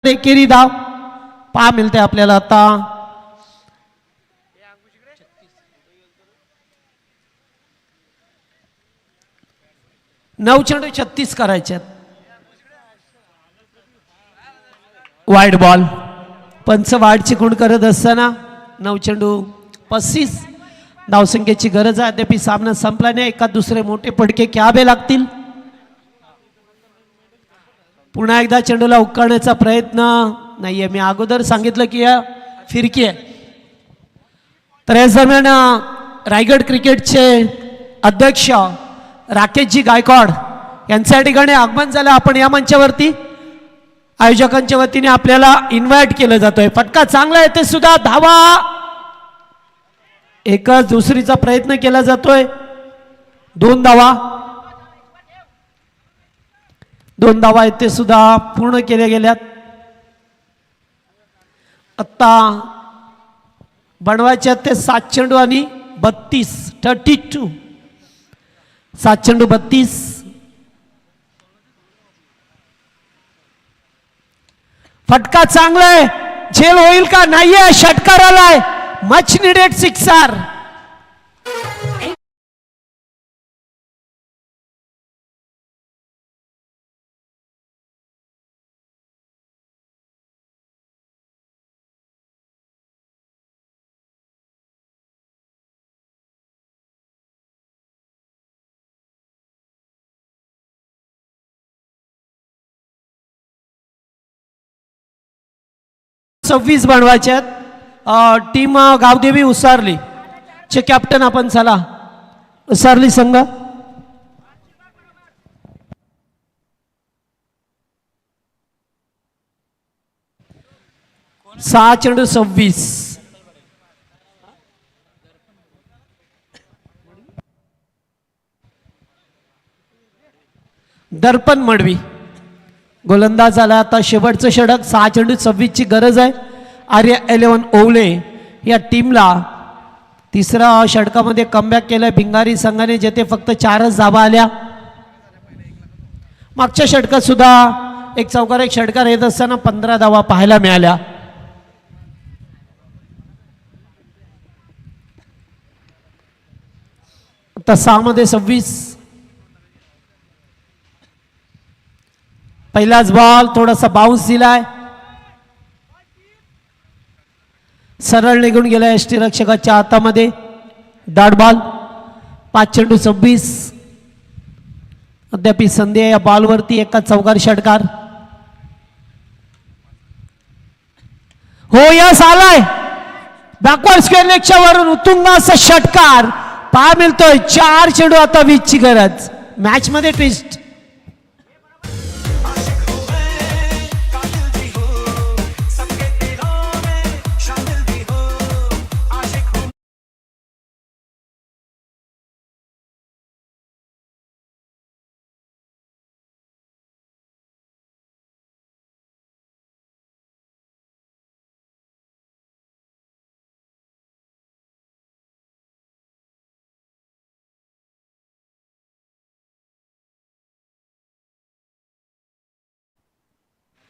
एकेरी धाव पहा मिळते आपल्याला आता. 9 चेंडू 36 करायचे. Wide ball. पंच वाईडची गुण करत असताना 9 चेंडू 35 धावसंख्येची गरज आहे. अद्याप सामना संपला नाही. एका दुसरे मोठे फटके घ्यावे लागतील. पुन्हा एकदा चेंडूला उकळण्याचा प्रयत्न नाहीये. मी अगोदर सांगितलं की या फिरकी आहे. तर या दरम्यान रायगड क्रिकेटचे अध्यक्ष राकेशजी गायकवाड यांच्या ठिकाणी आगमन झालं. आपण या मंचावरती आयोजकांच्या वतीने आपल्याला इन्व्हाइट केलं जातोय. फटका चांगला आहे, ते सुद्धा धावा. एकच दुसरीचा प्रयत्न केला जातोय. 2 धावा. 2 धावा आहेत ते सुद्धा पूर्ण केल्या गेल्यात. आत्ता बनवायच्या ते 7 चेंडू आणि 32. 7 चेंडू 32. फटका चांगला आहे, झेल होईल का? नाहीये. षटकार आलाय. Much needed sixer. 26 बनवायचे आहेत. टीम गावदेवी उसारली चे कॅप्टन आपण चला. उसारली संघ 6 चेंडू 26. दर्पण मडवी गोलंदाज आला. आता शेवटचं षटक 6 चेंडू 26 ची गरज आहे. आर्या 11 ओवले या टीमला तिसऱ्या षटकामध्ये कमबॅक केलं भिंगारी संघाने, जेथे फक्त 4च धावा आल्या. मागच्या षटकात सुद्धा एक चौकार एक षटकार येत असताना 15 धावा पाहायला मिळाल्या. आता 6 मध्ये 26. पहिलाच बॉल थोडासा बाउन्स दिलाय, सरळ निघून गेला यष्टी रक्षकाच्या हातामध्ये. डॉट बॉल 5 चेंडू 26. अद्याप संधी आहे या बॉलवरती. एका चौकार षटकार हो यस आलाय. बॅकवर्ड स्क्वेअर लेगच्या वरून उत्तुंग असा षटकार पहा मिळतोय. 4 चेंडू आता 20 ची गरज. मॅच मध्ये ट्विस्ट.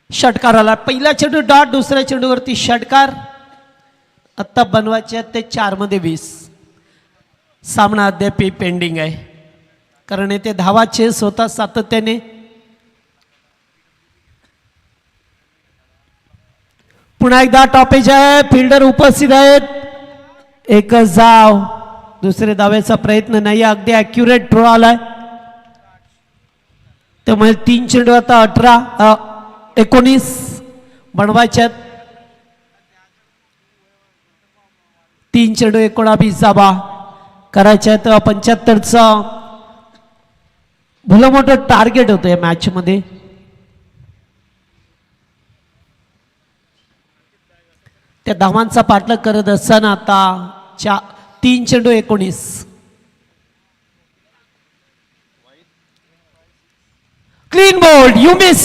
षटकाराला पहिला चेंडू डॉट, दुसऱ्या चेंडूवरती षटकार. आत्ता बनवायचे ते 4 मध्ये 20. सामना अद्याप पेंडिंग आहे कारण येथे धावा चेस होता सातत्याने. पुन्हा एकदा टॉपेज आहे. फिल्डर उपस्थित आहेत. एकच धाव, दुसरे धावेचा प्रयत्न नाही. अगदी ॲक्युरेट थ्रो आलाय. त्यामुळे 3 चेंडू आता 19 बनवायच्यात. 3 चेंडू 19 धावा करायच्यात. 75चा भलं मोठं टार्गेट होतं या मॅच मध्ये. त्या धावांचा पाठलाग करत असताना आता 3 चेंडू 19. Clean bowled, you miss.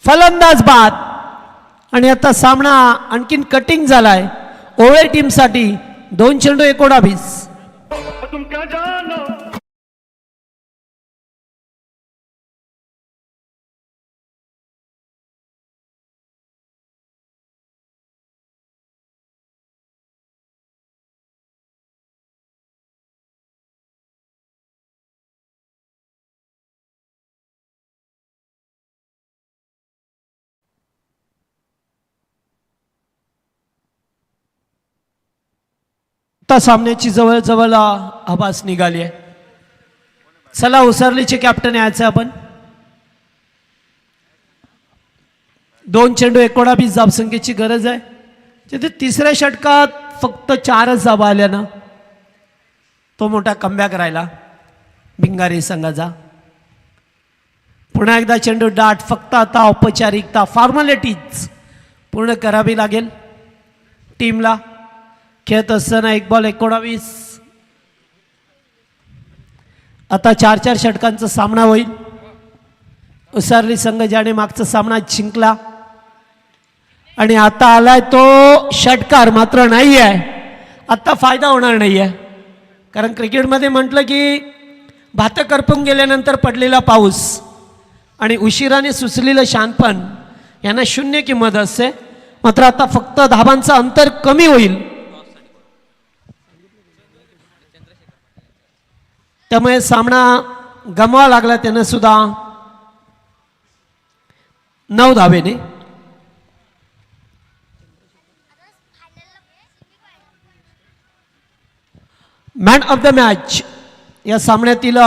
फलंदाज बाद. आणि आता सामना आणखीन कटिंग झालाय ओव्हर टीम साठी. 2 चेंडू 19. आता सामन्याची जवळ आभास निघाली आहे. चला उसरलीचे कॅप्टन यायचं आपण. 2 चेंडू 19 धावसंख्येची गरज आहे. तिथे तिसऱ्या षटकात फक्त 4च धावा आल्या ना, तो मोठा कमबॅक राहिला भिंगारी संघाचा. पुन्हा एकदा चेंडू डाट. फक्त आता औपचारिकता फॉर्मॅलिटीज पूर्ण करावी लागेल टीमला. खेळत असताना 1 बॉल 19. आता 4-4 षटकांचा सामना होईल. उसारली संघ ज्याने मागचा सामना जिंकला आणि आता आलाय तो षटकार मात्र नाही आहे. आता फायदा होणार नाही आहे कारण क्रिकेटमध्ये म्हटलं की भात करपून गेल्यानंतर पडलेला पाऊस आणि उशिराने सुचलेलं शानपण यांना 0 किंमत असते. मात्र आता फक्त धावांचं अंतर कमी होईल. त्यामुळे सामना गमवावा लागला त्यानं सुद्धा 9 धावेने. मॅन ऑफ द मॅच या सामन्यातील